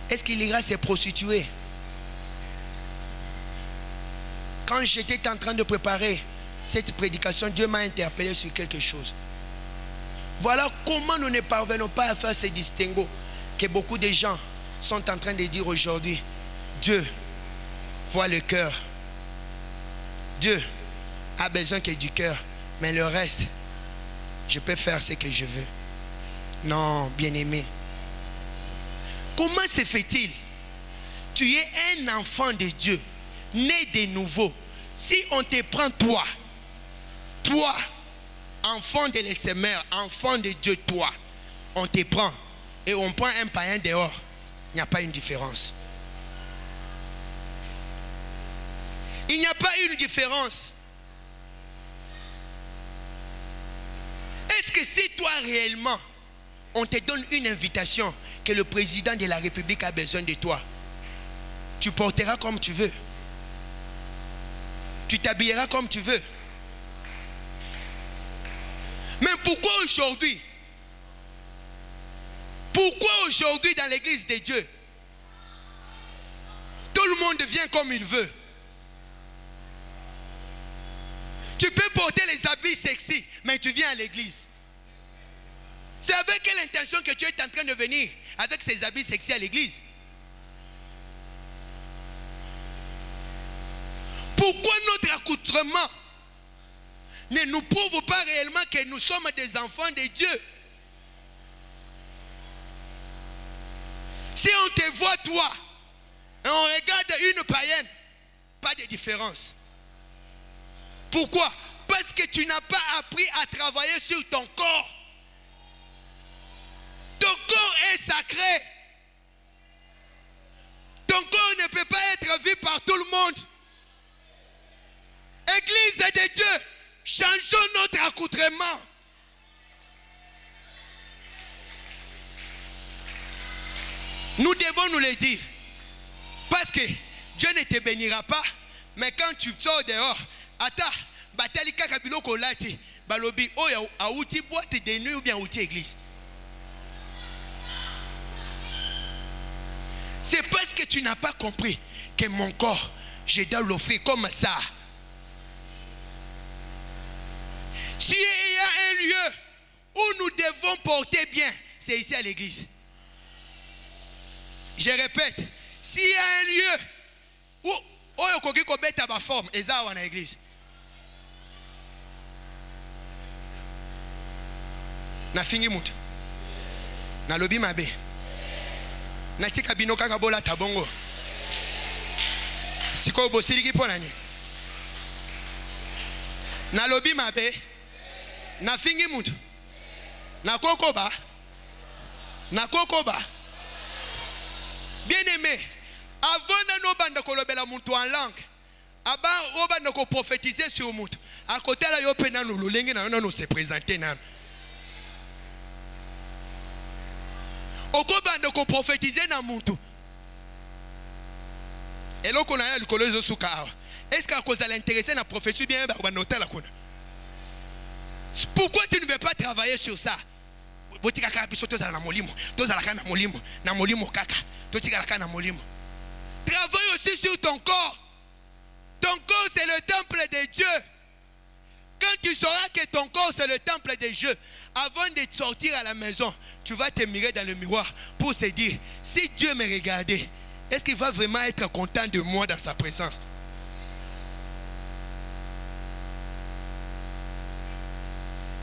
Est-ce qu'il ira se prostituer? Quand j'étais en train de préparer cette prédication, Dieu m'a interpellé sur quelque chose. Voilà comment nous ne parvenons pas à faire ce distinguo que beaucoup de gens sont en train de dire aujourd'hui. Dieu voit le cœur. Dieu a besoin que du cœur. Mais le reste, je peux faire ce que je veux. Non, bien-aimé. Comment se fait-il? Tu es un enfant de Dieu, né de nouveau. Si on te prend toi, enfant de l'Essémère, enfant de Dieu, toi, on te prend et on prend un païen dehors, il n'y a pas une différence. Il n'y a pas une différence. Est-ce que si toi réellement, on te donne une invitation que le président de la République a besoin de toi, tu porteras comme tu veux? Tu t'habilleras comme tu veux? Mais pourquoi aujourd'hui? Pourquoi aujourd'hui dans l'église de Dieu, tout le monde vient comme il veut? Tu peux porter les habits sexy, mais tu viens à l'église. C'est avec quelle intention que tu es en train de venir avec ces habits sexy à l'église? Pourquoi notre accoutrement ne nous prouve pas réellement que nous sommes des enfants de Dieu? Si on te voit toi et on regarde une païenne, pas de différence. Pourquoi? Parce que tu n'as pas appris à travailler sur ton corps. Ton corps est sacré. Ton corps ne peut pas être vu par tout le monde. Église de Dieu, changeons notre accoutrement. Nous devons nous le dire. Parce que Dieu ne te bénira pas. Mais quand tu sors dehors, attends, batali kaka biloko lati, balobi oya auti boîte de nuit ou bien outil église. C'est parce que tu n'as pas compris que mon corps, je dois l'offrir comme ça. S'il y a un lieu où nous devons porter bien, c'est ici à l'église. Je répète, s'il y a un lieu où oyo koki ko beta ba forme eza wana église. Na fingi mutu. Na lobi mabe. Na tika bino kaka bola tabongo. Siko bosiliki pona ni. Na lobi mabe. Na fingi mutu. Na kokoba. Na kokoba. Bien aimé. Avant de nous bande kolobela muntu en langue, avant obande ko prophétiser sur muntu. À côté là yo pena nous lolenge na nous se présenter na. Oko bande ko prophétiser na muntu. Et là qu'on a le collège suka. Est-ce qu'à cause de l'intéresser na prophétie bien ba noter la kona? Pourquoi tu ne veux pas travailler sur ça? Botika ka biso tozala na molimo, tozala ka na molimo kaka. Totika ka na molimo. Travaille aussi sur ton corps. Ton corps, c'est le temple de Dieu. Quand tu sauras que ton corps, c'est le temple de Dieu, avant de sortir à la maison, tu vas te mirer dans le miroir pour se dire, si Dieu me regardait, est-ce qu'il va vraiment être content de moi dans sa présence?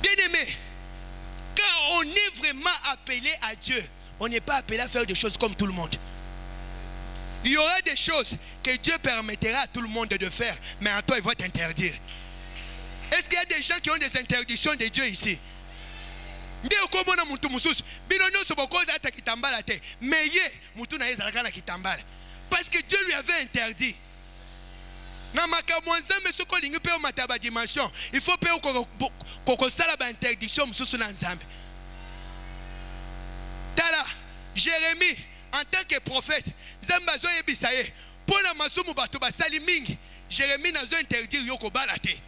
Bien-aimé, quand on est vraiment appelé à Dieu, on n'est pas appelé à faire des choses comme tout le monde. Il y aura des choses que Dieu permettra à tout le monde de faire, mais à toi, il va t'interdire. Est-ce qu'il y a des gens qui ont des interdictions de Dieu ici? Parce que Dieu lui avait interdit. Il faut payer interdiction. Jérémie, en tant que prophète, Jérémie n'a pas interdit yoko balate.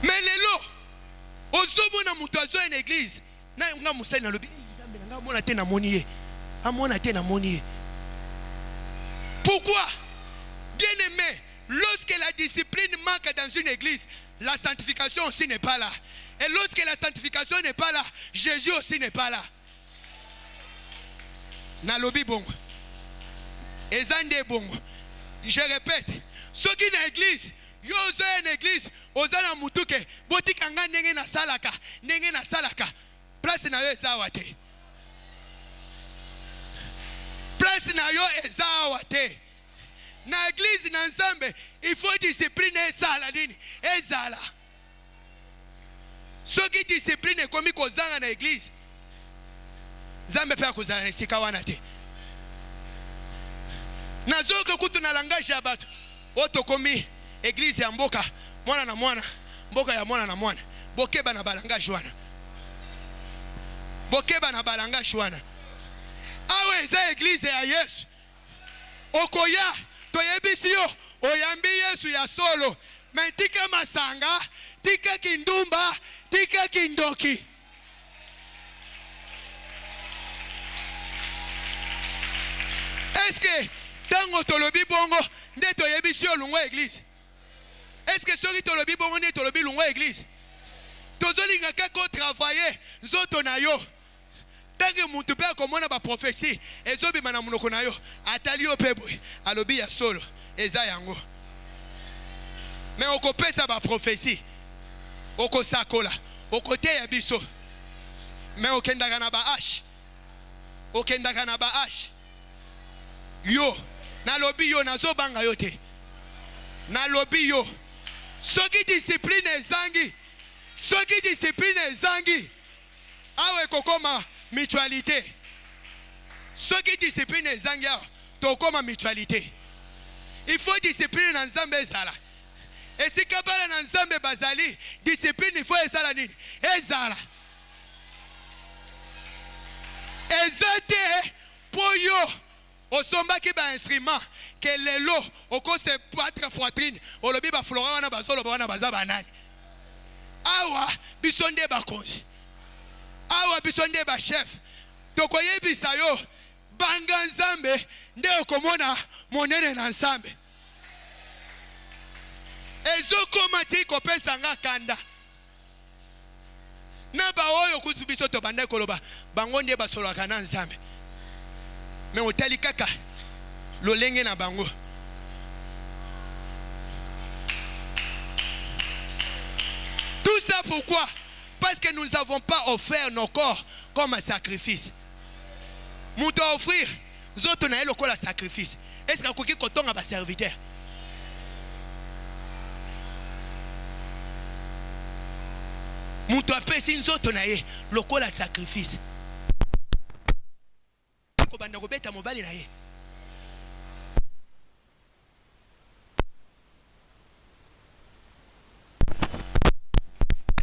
Mais les lots, aux hommes na mutuazo en église, na nga musai na lobi, nga mona te na monier, amona te na monier. Pourquoi? Bien aimé, lorsque la discipline manque dans une église, la sanctification aussi n'est pas là. Et lorsque la sanctification n'est pas là, Jésus aussi n'est pas là. Na lobi bongo. Ezande bongo. Je répète, ceux qui na église, yo zo en église, ozana mutuke, botika nga ndenge na salaka, place na yo ezawate. Place na yo ezawate. Na église na nzambe, il faut discipline ezala nini? Ezala. Ceux qui discipline komi kozanga na église, nzambe pe akozala esika wana te. Nazoka kutu na langage ya bato, oto komi église ya mboka, mwana na mwana, mboka ya mwana na mwana, bokeba na balanga jwana. Bokeba na balanga jwana. Awe eza église ya Yesu. Okoya, toyebisi yo, oyambi Yesu ya solo. Mais tika masanga, tika kindumba, tika kindoki. Est-ce que tango tolobi bongo, nde toyebisi yo lungo église? Est-ce que soki tolobi bongo nde tolobi lungo église? Tozolinga kako travailler zoto na yo. Tangi muntu pe akomona ba prophétie, ezobi mana munoko na yo, atali yo pebo, alobi ya solo, eza yango. Mais okopesa ba prophétie, okosakola, okote ya biso. Mais okendaka na ba hache. Okendaka na ba hache. Yo, na lobi yo nazo banga yo te. Na lobi yo. Soki discipline ezangi. Soki discipline ezangi. Awe kokoma mutualité. Soki discipline ezangi awa, tokoma mutualité. Il faut discipline na nzambe ezala. Et si kabala na nzambe bazali, discipline il faut ezala nini? Ezala. Ezate poyo. Osomba ki ba instrument. Que lelo. Oko se battre poitrine. Olobi ba flora wana basolo wana baza banani. Awa bisonde ba konji. Awa bisonde ba chef. Tokoye bisayo. Banga nzambe. Nde okomona monene na nzambe. Ezoko mati kopesa nga kanda. Na ba oyo kuzu biso to banda koloba. Bango nde basolo kana nzambe. Mais otali kaka. Lolenge na bango. Tout ça pourquoi? Parce que nous n'avons pas offert nos corps comme un sacrifice. Nous devons offrir. Nous autres, nous avons le corps à sacrifice. Est-ce que vous avez un serviteur? Nous devons payer nous autres, nous avons le corps à sacrifice. Nous devons faire un mobile.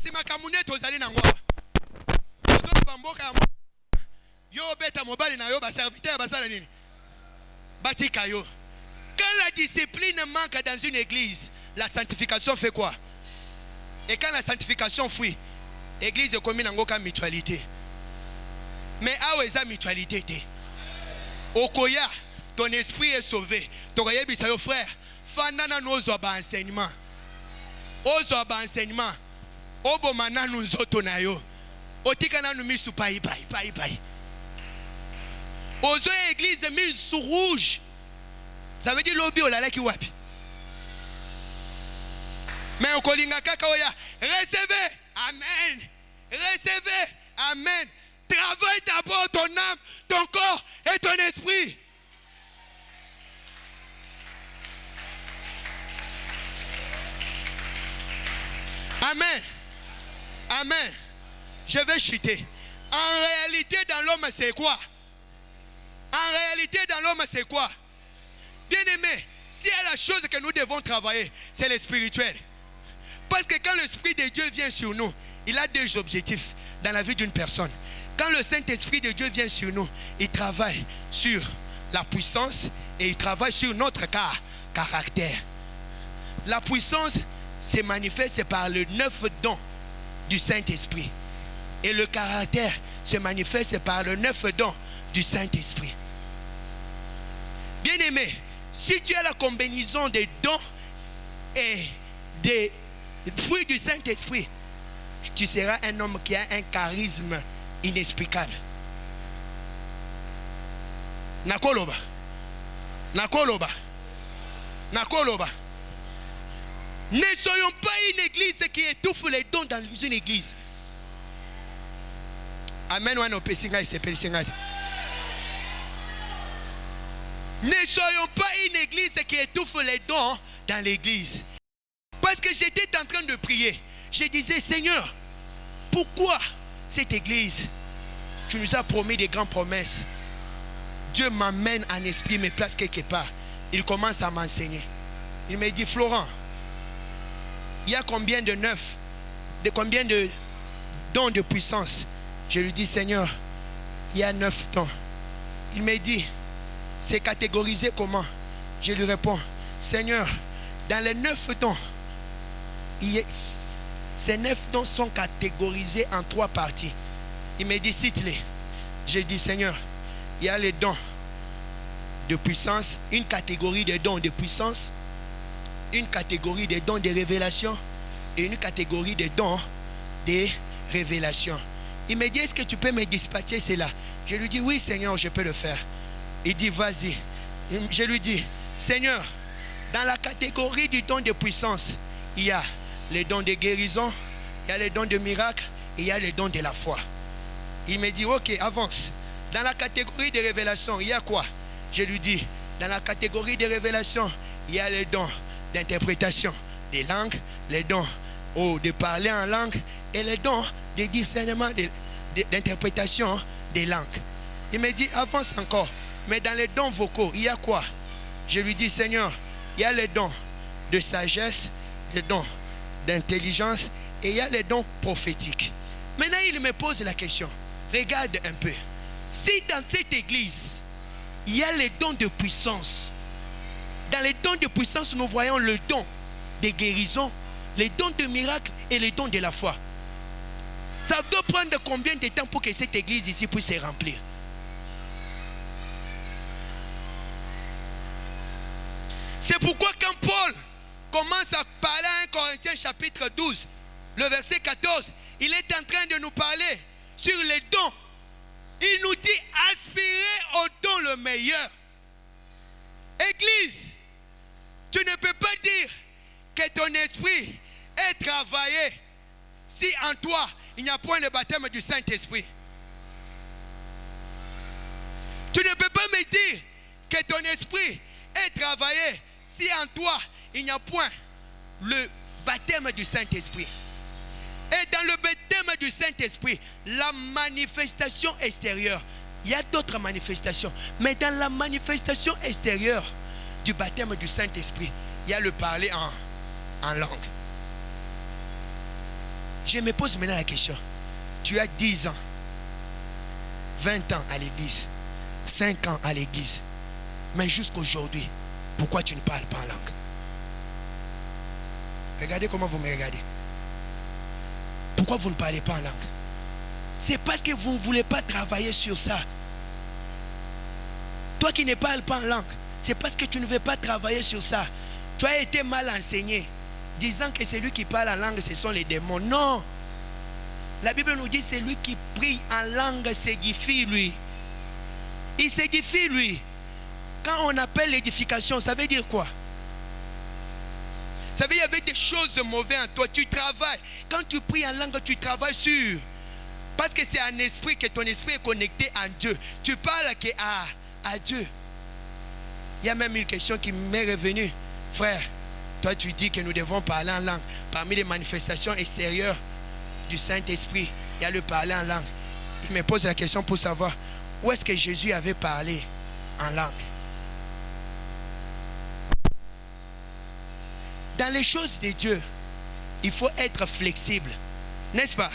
Si ma camounette aux allées n'en voit. Nous autres, bamboka yo beta mobile na yo ba serviteur basala nini batika yo. Quand la discipline manque dans une église, la sanctification fait quoi? Et quand la sanctification fuit, l'église est commune en aucun mutualité. Mais où est la mutualité? Okoya, ton esprit est sauvé. Tokoye bisayo frère, fandana nos oba enseignement. Ozoba enseignement. Obo mana nous otonayo. Otikana nous misu pai. Ozo église mise sous rouge. Ça veut dire lobby olala ki wapi. Mais okolinga kaka oya. Recevez. Amen. Recevez. Amen. Travaille d'abord ton âme, ton corps et ton esprit. Amen. Amen. Je vais chuter. En réalité, dans l'homme, c'est quoi? En réalité, dans l'homme, c'est quoi? Bien aimé, s'il y a la chose que nous devons travailler, c'est le spirituel. Parce que quand l'Esprit de Dieu vient sur nous, il a deux objectifs dans la vie d'une personne. Quand le Saint-Esprit de Dieu vient sur nous, il travaille sur la puissance et il travaille sur notre caractère. La puissance se manifeste par le 9 dons du Saint-Esprit. Et le caractère se manifeste par le 9 dons du Saint-Esprit. Bien-aimé, si tu as la combinaison des dons et des fruits du Saint-Esprit, tu seras un homme qui a un charisme inexplicable. Nakoloba. Ne soyons pas une église qui étouffe les dons dans une église. Amen. Ne soyons pas une église qui étouffe les dons dans l'église. Parce que j'étais en train de prier. Je disais, Seigneur, pourquoi cette église, tu nous as promis des grandes promesses. Dieu m'amène en esprit, me place quelque part. Il commence à m'enseigner. Il me dit, Florent, il y a combien de combien de dons de puissance? Je lui dis, Seigneur, il y a 9 dons. Il me dit, c'est catégorisé comment? Je lui réponds, Seigneur, dans les 9 dons, ces 9 dons sont catégorisés en 3 parties. Il me dit, cite-les. Je dis, Seigneur, il y a les dons de puissance, une catégorie de dons de puissance, une catégorie de dons de révélation et une catégorie de dons de révélation. Il me dit, est-ce que tu peux me dispatcher cela? Je lui dis, oui Seigneur, je peux le faire. Il dit, vas-y. Je lui dis, Seigneur, dans la catégorie du don de puissance, il y a les dons de guérison, il y a les dons de miracle et il y a les dons de la foi. Il me dit, ok, avance. Dans la catégorie de révélation, il y a quoi? Je lui dis, dans la catégorie de révélation, il y a les dons d'interprétation des langues, les dons de parler en langue et les dons de discernement d'interprétation des langues. Il me dit, avance encore. Mais dans les dons vocaux, il y a quoi? Je lui dis, Seigneur, il y a les dons de sagesse, les dons d'intelligence et il y a les dons prophétiques. Maintenant, il me pose la question. Regarde un peu. Si dans cette église, il y a les dons de puissance, dans les dons de puissance, nous voyons le don de guérison, les dons de miracles et les dons de la foi. Ça doit prendre combien de temps pour que cette église ici puisse se remplir? C'est pourquoi quand Paul commence à parler à 1 Corinthiens chapitre 12, le verset 14, il est en train de nous parler sur les dons. Il nous dit aspirez au don le meilleur. Église, tu ne peux pas dire que ton esprit est travaillé si en toi il n'y a point le baptême du Saint-Esprit. Tu ne peux pas me dire que ton esprit est travaillé si en toi il n'y a point le baptême du Saint-Esprit. Et dans le baptême du Saint-Esprit, la manifestation extérieure, il y a d'autres manifestations, mais dans la manifestation extérieure du baptême du Saint-Esprit, il y a le parler en langue. Je me pose maintenant la question. Tu as 10 ans, 20 ans à l'église, 5 ans à l'église, mais jusqu'aujourd'hui, pourquoi tu ne parles pas en langue? Regardez comment vous me regardez. Pourquoi vous ne parlez pas en langue? C'est parce que vous ne voulez pas travailler sur ça. Toi qui ne parles pas en langue, c'est parce que tu ne veux pas travailler sur ça. Tu as été mal enseigné, disant que celui qui parle en langue, ce sont les démons. Non. La Bible nous dit, celui qui prie en langue s'édifie lui. Il s'édifie lui. Quand on appelle l'édification, ça veut dire quoi? Ça veut dire qu'il y avait des choses mauvaises en toi. Tu travailles. Quand tu pries en langue, tu travailles sur. Parce que c'est un esprit, que ton esprit est connecté à Dieu. Tu parles à Dieu. Il y a même une question qui m'est revenue. Frère, toi tu dis que nous devons parler en langue. Parmi les manifestations extérieures du Saint-Esprit, il y a le parler en langue. Il me pose la question pour savoir où est-ce que Jésus avait parlé en langue. Dans les choses de Dieu, il faut être flexible. N'est-ce pas?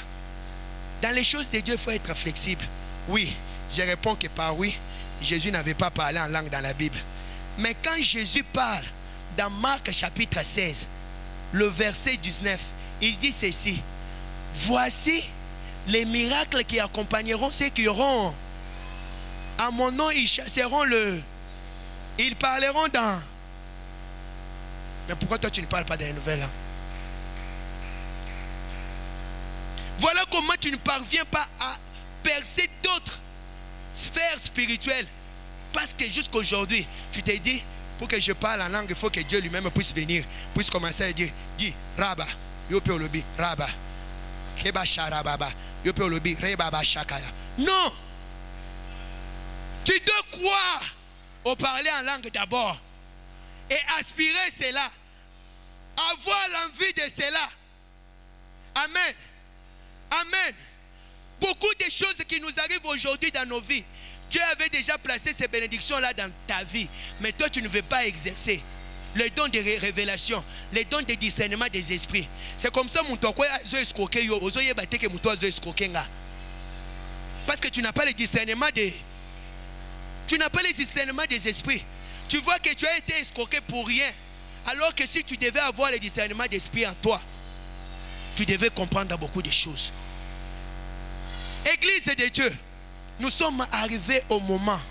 Dans les choses de Dieu, il faut être flexible. Oui, je réponds que par oui, Jésus n'avait pas parlé en langue dans la Bible. Mais quand Jésus parle dans Marc chapitre 16, le verset 19, il dit ceci. Voici les miracles qui accompagneront ceux qui auront. À mon nom, ils chasseront le. Ils parleront dans. Mais pourquoi toi tu ne parles pas des nouvelles hein? Voilà comment tu ne parviens pas à percer d'autres sphères spirituelles. Parce que jusqu'aujourd'hui, tu t'es dit, pour que je parle en langue, il faut que Dieu lui-même puisse venir, puisse commencer à dire, dis, Rabba, yope olobi, Rabba, Keba Sharababa, yope olobi, Rebaba Shakaya. Non! Tu dois croire au parler en langue d'abord. Et aspirer cela. Avoir l'envie de cela. Amen. Amen. Beaucoup de choses qui nous arrivent aujourd'hui dans nos vies. Dieu avait déjà placé ces bénédictions-là dans ta vie. Mais toi, tu ne veux pas exercer. Les dons de révélation, les dons de discernement des esprits. C'est comme ça, parce que tu n'as pas le discernement des... Tu n'as pas le discernement des esprits. Tu vois que tu as été escroqué pour rien. Alors que si tu devais avoir le discernement d'esprit en toi, tu devais comprendre beaucoup de choses. Église de Dieu, nous sommes arrivés au moment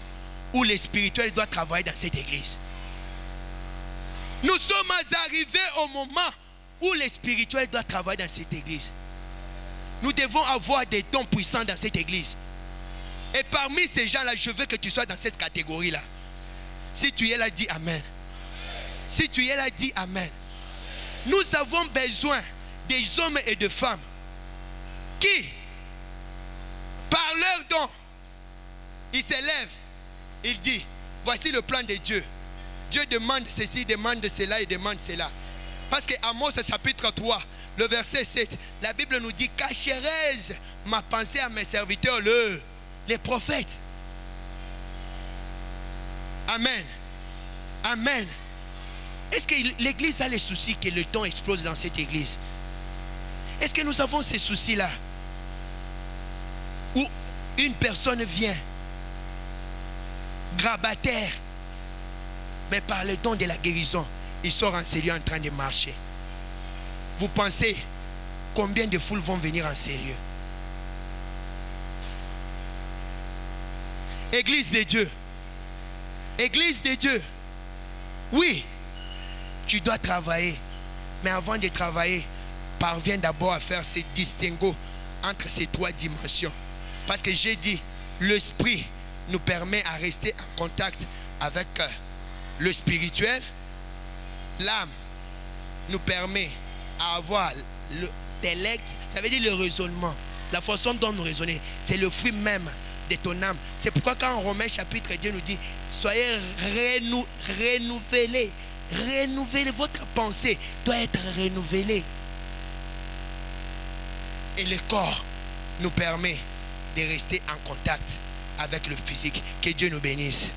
où le spirituel doit travailler dans cette église. Nous sommes arrivés au moment où le spirituel doit travailler dans cette église. Nous devons avoir des dons puissants dans cette église. Et parmi ces gens-là, je veux que tu sois dans cette catégorie-là. Si tu es là, dis Amen. Si tu es là, dis Amen. Nous avons besoin des hommes et de femmes qui, par leur don, ils s'élèvent. Ils disent, voici le plan de Dieu. Dieu demande ceci, demande cela et demande cela. Parce que Amos chapitre 3, le verset 7, la Bible nous dit, cacherai-je ma pensée à mes serviteurs, les prophètes. Amen. Amen. Est-ce que l'église a les soucis que le temps explose dans cette église? Est-ce que nous avons ces soucis-là? Où une personne vient grabataire. Mais par le don de la guérison, ils sont en sérieux en train de marcher. Vous pensez combien de foules vont venir en sérieux? Église de Dieu. Église de Dieu. Oui, tu dois travailler. Mais avant de travailler, parviens d'abord à faire ce distinguo entre ces trois dimensions. Parce que j'ai dit, l'esprit nous permet à rester en contact avec le spirituel. L'âme nous permet à avoir l'intellect, ça veut dire le raisonnement. La façon dont nous raisonnons, c'est le fruit même de ton âme. C'est pourquoi quand en Romains chapitre 2 nous dit, soyez renouvelés. Renouvelez, votre pensée doit être renouvelée. Et le corps nous permet de rester en contact avec le physique. Que Dieu nous bénisse.